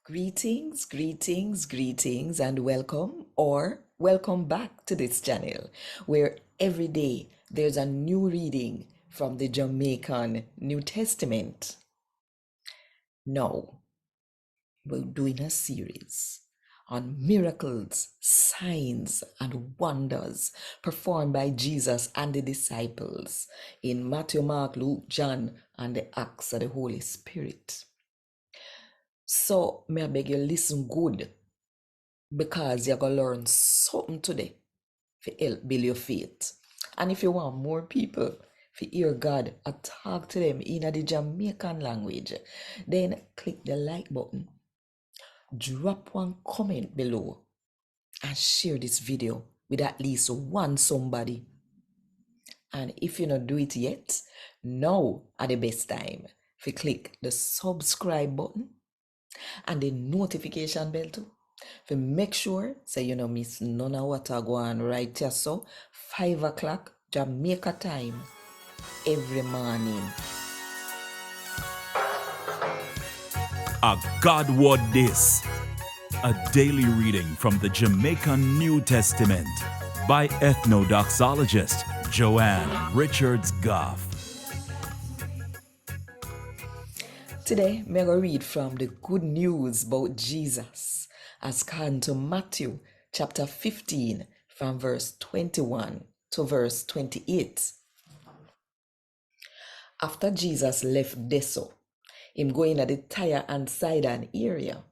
Greetings, greetings, greetings, and welcome or welcome back to this channel where every day there's a new reading from the Jamaican New Testament. Now, we're doing a series on miracles, signs, and wonders performed by Jesus and the disciples in Matthew, Mark, Luke, John, and the Acts of the Holy Spirit. So, may I beg you listen good because you're going to learn something today to help build your faith. And if you want more people to hear God or talk to them in the Jamaican language, then click the like button, drop one comment below, and share this video with at least one somebody. And if you not do it yet, now are the best time to click the subscribe button and the notification bell too. To make sure so you don't miss none of what I go on right here. So 5 o'clock Jamaica time every morning. A God Word This, a daily reading from the Jamaican New Testament by Ethnodoxologist Joanne Richards Goffe. Today, I'm going to read from the good news about Jesus as according to Matthew chapter 15 from verse 21 to verse 28. After Jesus left Deso, him going at the Tyre and Sidon area.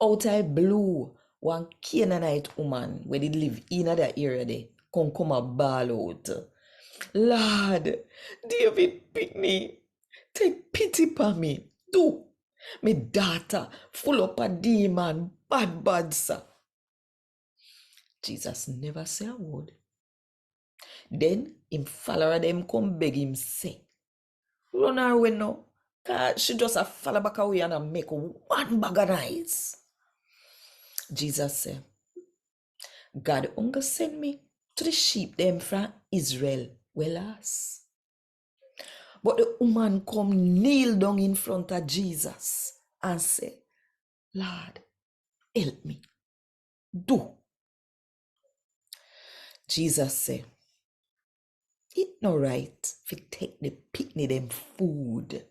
Out I blew one Canaanite woman where they live in that area there. Come a ball out. Lord, David Pickney, take pity upon me. Do. Me daughter full up a demon, bad, sir. Jesus never say a word. Then him follower them come beg him say, run her away now. Cause she just a follow back away and a make one bag of nice. Jesus said, God only send me to the sheep them from Israel well as. But the woman come kneel down in front of Jesus and say, Lord, help me. Do. Jesus say, it no right if you take the picnic them food,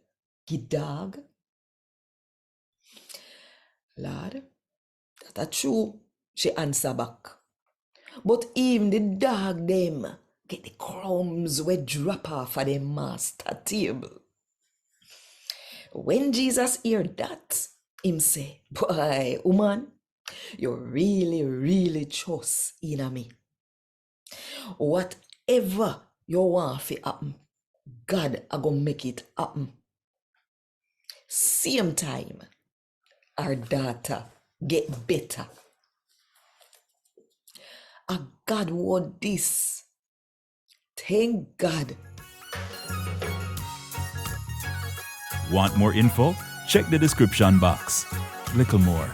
give dog. Lord, that's true, she answer back. But even the dog them get the crumbs we drop off of the master table. When Jesus hear that, him say, boy, woman, you really trust in me. Whatever you want to happen, God are gonna make it happen. Same time, our daughter get better. A God want this. Thank God. Want more info? Check the description box. Little more.